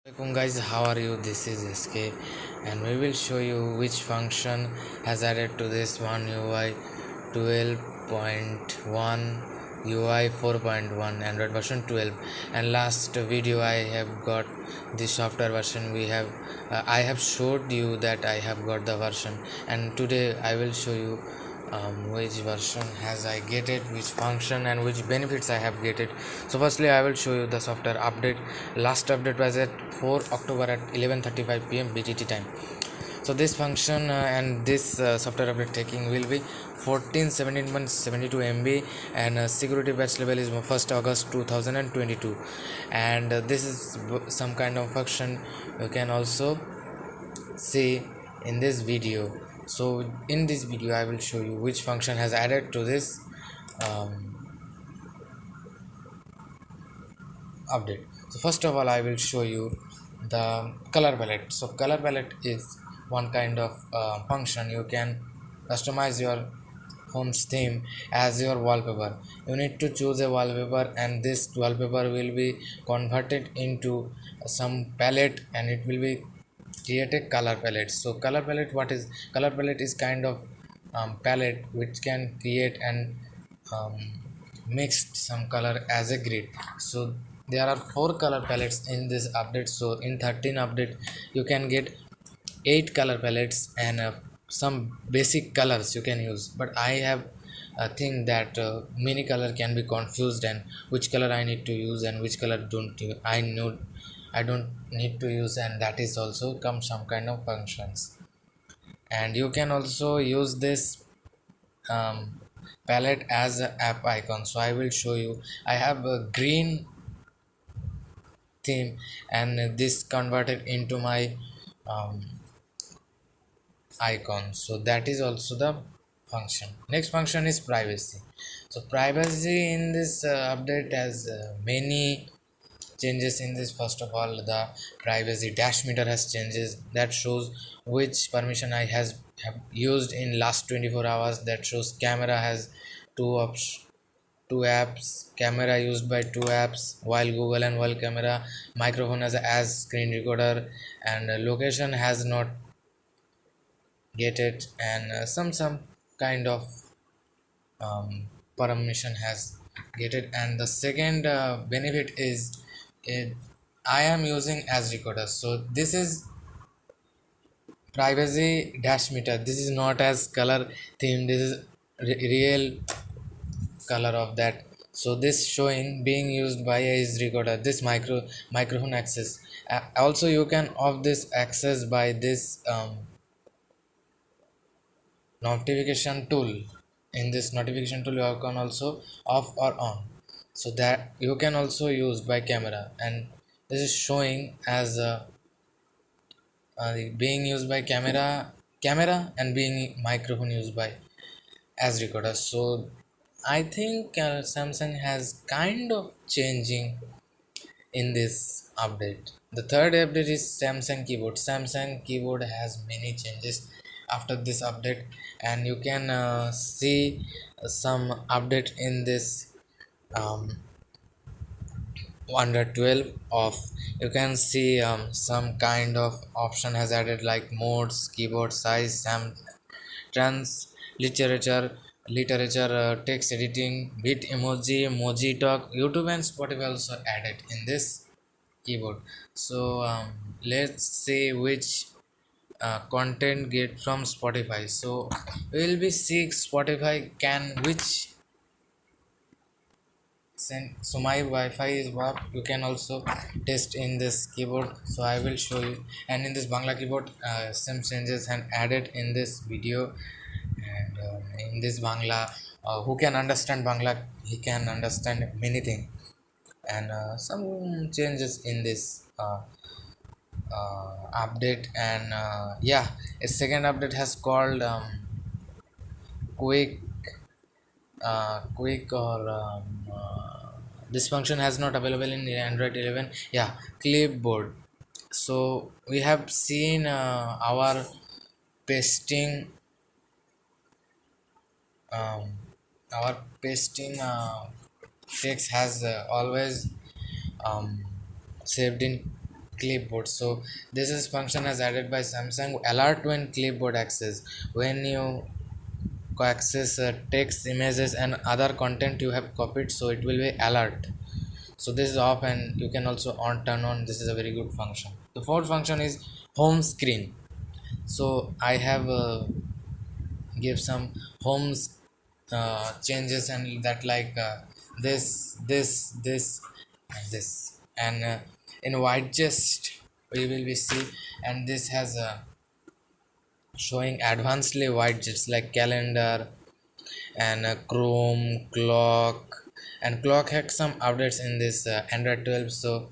Welcome guys, how are you? This is SK and we will show you which function has added to this one UI 12.1 UI 4.1 Android version 12. And last video I have got the software version. I have showed you that I have got the version, and today I will show you which version has I get it, which function and which benefits I have get it. So firstly I will show you the software update. Last update was at 4 October at 11:35 p.m. BTT time. So this function and this software update taking will be 1417.72 MB, and security patch level is 1st August 2022. And this is some kind of function you can also see in this video. So in this video I will show you which function has added to this um, update. So first of all I will show you the color palette. So color palette is one kind of function. You can customize your phone's theme as your wallpaper. You need to choose a wallpaper, and this wallpaper will be converted into some palette, and it will be create a color palette. So color palette is kind of palette which can create and um, mixed some color as a grid. So there are 4 color palettes in this update. So in 13 update you can get 8 color palettes, and some basic colors you can use. But I have a thing that many color can be confused, and which color I need to use and which color I don't need to use, and that is also come some kind of functions. And you can also use this um, palette as an app icon. So I will show you. I have a green theme, and this converted into my um, icon. So that is also the function. Next function is privacy. So privacy in this update has many changes in this. First of all, the privacy dash meter has changes that shows which permission I has have used in last 24 hours. That shows camera has two options, two apps, camera used by 2 apps, while Google and World Camera, microphone as screen recorder, and location has not get it, and some kind of permission has get it. And the second benefit is it, I am using as recorder. So this is privacy dash meter. This is not as color theme. This is real color of that. So this showing being used by a is recorder. This microphone access. Also you can off this access by this notification tool. In this notification tool you can also off or on, so that you can also use by camera. And this is showing as being used by camera and being microphone used by as recorder. So I think Samsung has kind of changing in this update. The third update is Samsung keyboard. Samsung keyboard has many changes after this update, and you can see some update in this um, under 12 of. You can see some kind of option has added like modes, keyboard size, sam trans literature, text editing, bit emoji talk, YouTube and Spotify also added in this keyboard. So let's see which content get from Spotify. So we will be seeing Spotify can which send. So my Wi-Fi is WAP. You can also test in this keyboard. So I will show you. And in this Bangla keyboard, some changes and added in this video. And in this Bangla, who can understand Bangla, he can understand many things. And some changes in this update. And yeah, a second update has called quick quick or this function has not available in Android 11. Yeah, clipboard. So we have seen our pasting um, our pasting text has always um, saved in clipboard. So this is function as added by Samsung. Alert when clipboard access. When you access text, images, and other content you have copied, so it will be alert. So this is off, and you can also on turn on. This is a very good function. The fourth function is home screen. So I have give some homes changes, and that like this and this, and in white chest we will be see, and this has showing advancedly widgets like calendar and chrome clock, and clock had some updates in this android 12. So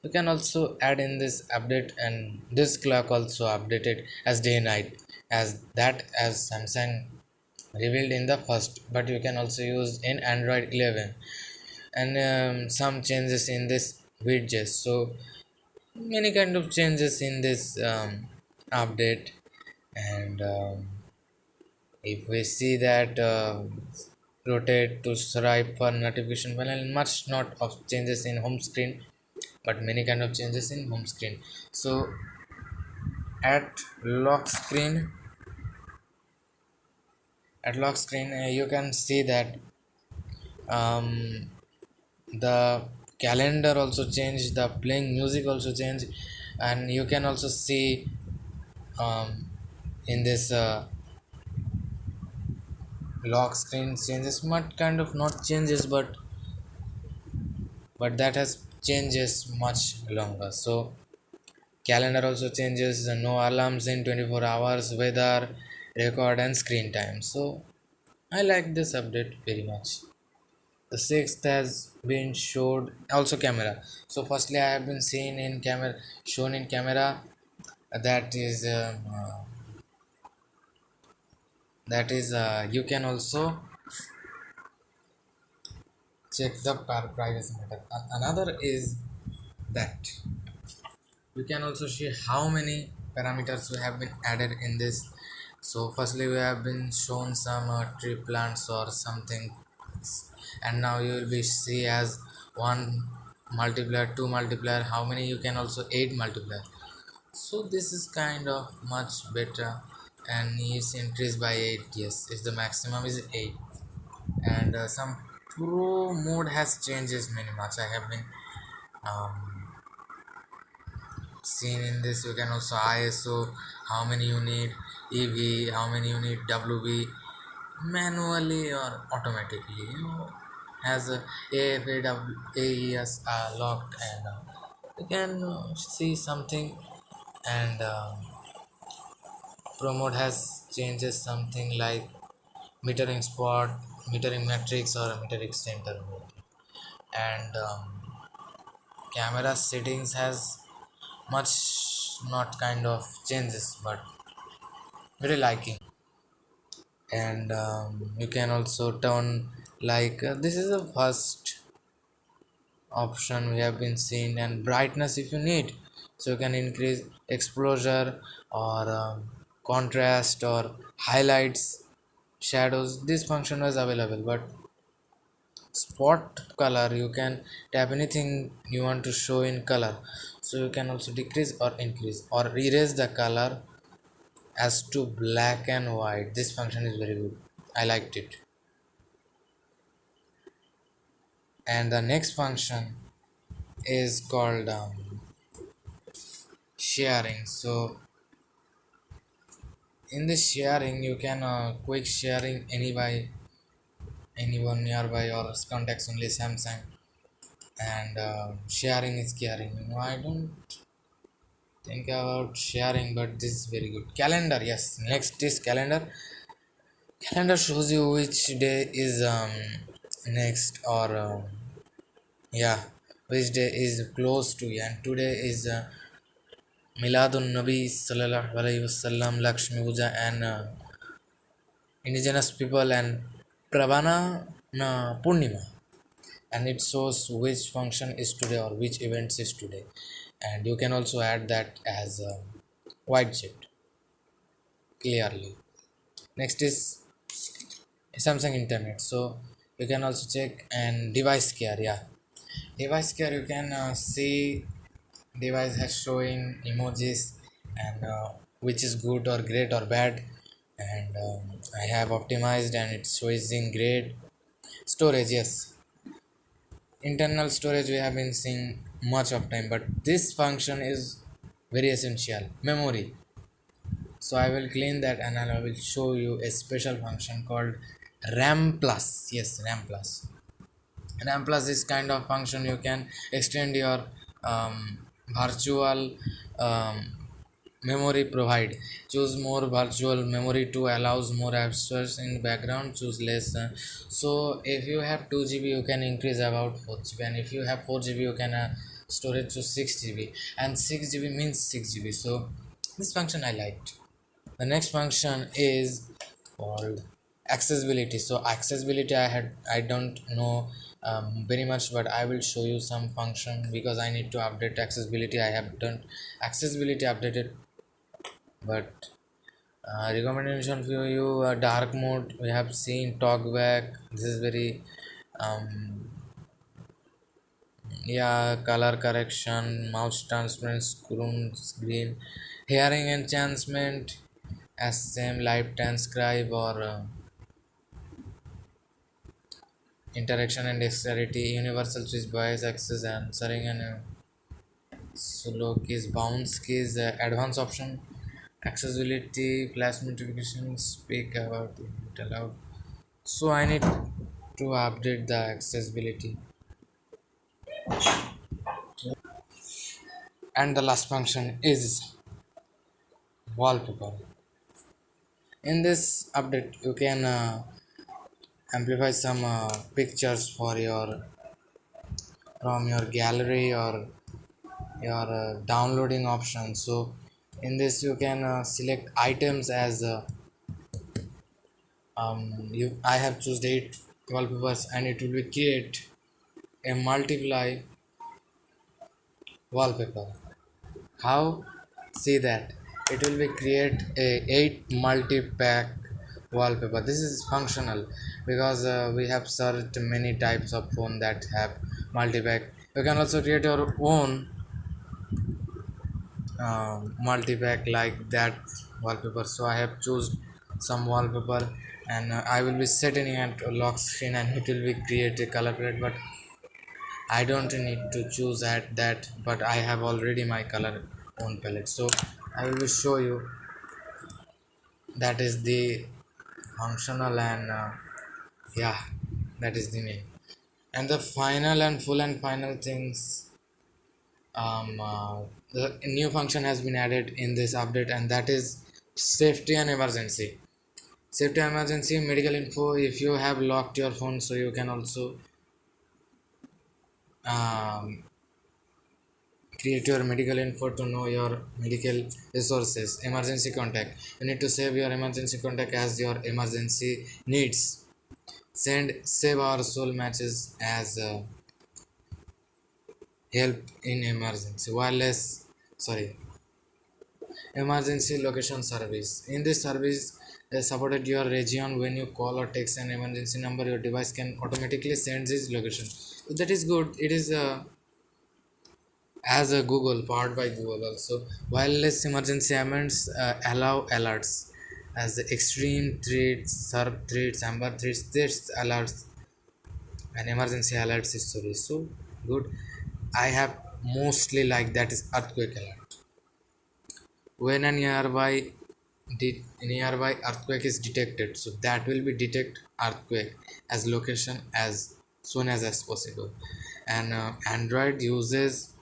you can also add in this update, and this clock also updated as day night, as that as Samsung revealed in the first, but you can also use in android 11. And some changes in this widgets. So many kind of changes in this update. And if we see that rotate to swipe for notification panel, much not of changes in home screen, but many kind of changes in home screen. So at lock screen, you can see that um, the calendar also changed, the playing music also changed, and you can also see um, in this lock screen changes, what kind of not changes, but that has changes much longer. So calendar also changes, no alarms in 24 hours, weather, record, and screen time. So I like this update very much. The sixth has been showed also camera. So firstly I have been seen in camera, shown in camera, that is you can also check the privacy matter. Another is that we can also see how many parameters we have been added in this. So firstly we have been shown some tree plants or something, and now you will be see as one multiplier, two multiplier, how many you can also eight multiplier. So this is kind of much better, and is increased by 8. Yes, is the maximum is 8. And some pro mode has changes many much. I have been um, seen in this. You can also ISO, how many you need, EV, how many you need, WB, manually or automatically, has a AES locked, and you can see something. And pro mode has changes something like metering spot, metering matrix, or metering center mode. And camera settings has much not kind of changes, but very liking. And you can also turn like this is the first option we have been seen, and brightness if you need. So you can increase exposure, or contrast, or highlights, shadows. This function was available. But spot color, you can tap anything you want to show in color. So you can also decrease or increase or erase the color as to black and white. This function is very good, I liked it. And the next function is called sharing. So in this sharing you can quick sharing anyone nearby or contacts only Samsung. And sharing is caring, I don't think about sharing, but this is very good. Calendar, yes, next is calendar. Calendar shows you which day is next, or yeah, which day is close to you. And today is Miladun Nabi Sallallahu Alaihi Wasallam, Lakshmi Puja, and indigenous people, and Pravana Purnima. And it shows which function is today or which events is today. And you can also add that as a widget clearly. Next is Samsung internet. So you can also check and device care. Yeah, device care, you can see device has showing emojis and which is good or great or bad, and I have optimized and it's showing great. Storage, yes, internal storage we have been seeing much of time, but this function is very essential. Memory, so I will clean that and I will show you a special function called ram plus. Yes, ram plus. RAM plus is kind of function you can extend your virtual um, memory provide. Choose more virtual memory to allows more apps in background. Choose less. So if you have 2 GB, you can increase about 4 GB, and if you have 4 GB, you can storage to 6 GB, and 6 GB means 6 GB. So this function I liked. The next function is called accessibility. So accessibility I don't know very much, but I will show you some function because I need to update accessibility. I have done accessibility updated, but recommendation for you, dark mode we have seen, talkback, this is very um, yeah, color correction, mouse transparent screen, hearing enhancement as same live transcribe or interaction and dexterity, universal switch bias access answering and slow keys, bounce keys, advanced option, accessibility, flash notification, speak about it aloud. So I need to update the accessibility. And the last function is wallpaper. In this update you can amplify some pictures for your from your gallery or your downloading option. So in this you can select items as you I have chosen 8 wallpapers and it will be create a multiply wallpaper. How? See that it will be create a 8 multi-pack wallpaper. This is functional because we have searched many types of phone that have multi-pack. You can also create your own multi-pack like that wallpaper. So I have chosen some wallpaper and I will be setting it lock screen and it will be create a color palette, but I don't need to choose at that, but I have already my color own palette. So I will show you that is the functional and yeah, that is the name. And the final and full and final things, the new function has been added in this update, and that is safety and emergency. Safety and emergency medical info. If you have locked your phone, so you can also um, create your medical info to know your medical resources. Emergency contact, you need to save your emergency contact as your emergency needs. Send save our soul matches as help in emergency. Wireless, sorry, emergency location service. In this service supported your region. When you call or text an emergency number, your device can automatically send this location. So that is good. It is as a Google, powered by Google also. Wireless emergency amendments allow alerts as the extreme threats, sharp threats, amber threats, this alerts and emergency alerts history. So good. I have mostly like that is earthquake alert. When a nearby earthquake is detected, so that will be detect earthquake as location as soon as possible. And Android uses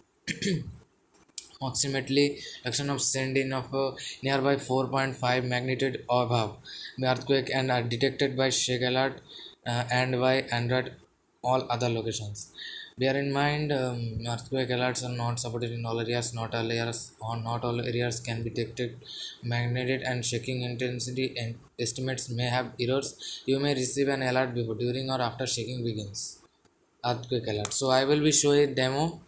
approximately action of sending of a nearby 4.5 magnitude or above the earthquake and are detected by shake alert and by Android all other locations. Bear in mind, earthquake alerts are not supported in all areas. Not all areas can be detected. Magnetic and shaking intensity and estimates may have errors. You may receive an alert before, during, or after shaking begins. Earthquake alert. So I will be showing demo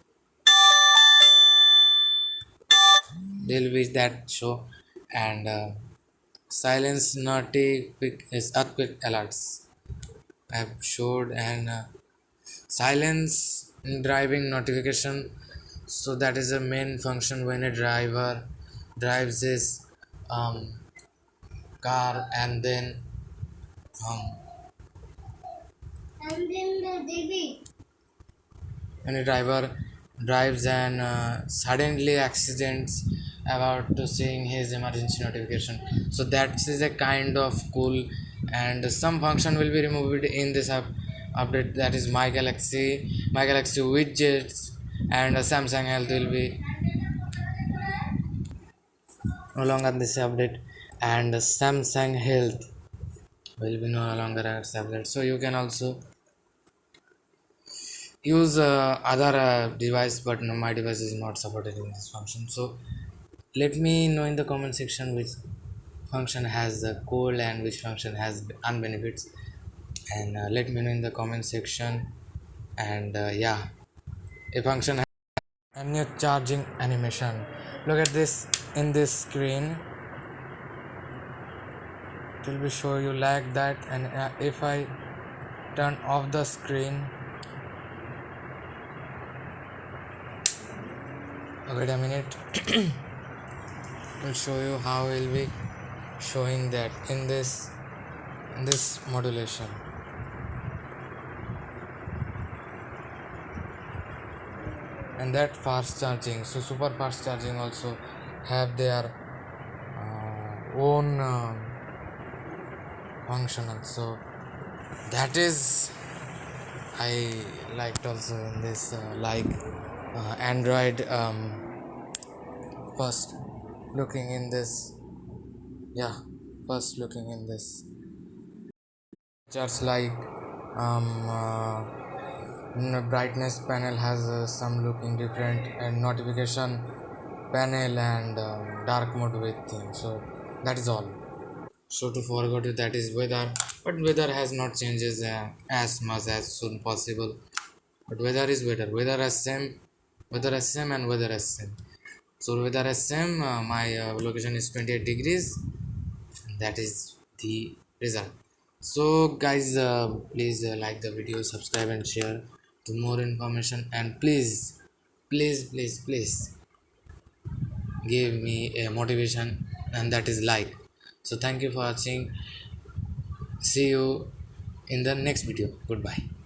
deal with that show and silence notific is earthquake alerts I have showed and silence driving notification. So that is the main function when a driver drives his um, car, and then um, when a driver drives and suddenly accidents about to seeing his emergency notification. So that is a kind of cool, and some function will be removed in this update, that is my galaxy widgets, and Samsung health will be no longer this update, and Samsung health will be no longer as update. So you can also use other device, but no, my device is not supported in this function. So let me know in the comment section which function has the cool and which function has unbenefits, and let me know in the comment section. And yeah, a function has a new charging animation. Look at this. In this screen it will be show you like that, and if I turn off the screen, wait a minute, will show you how will be showing that in this modulation. And that fast charging, so super fast charging also have their own functional. So that is I liked also in this Android first looking in this, yeah, first looking in this just like brightness panel has some looking different, and notification panel, and dark mode with theme. So that is all. So to forget it, that is weather, but weather has not changes as much as soon possible. But weather is weather, weather as same and weather as same. So weather as same, my location is 28 degrees. That is the result. So guys, please like the video, subscribe and share to more information, and please give me a motivation, and that is like. So thank you for watching. See you in the next video. Goodbye.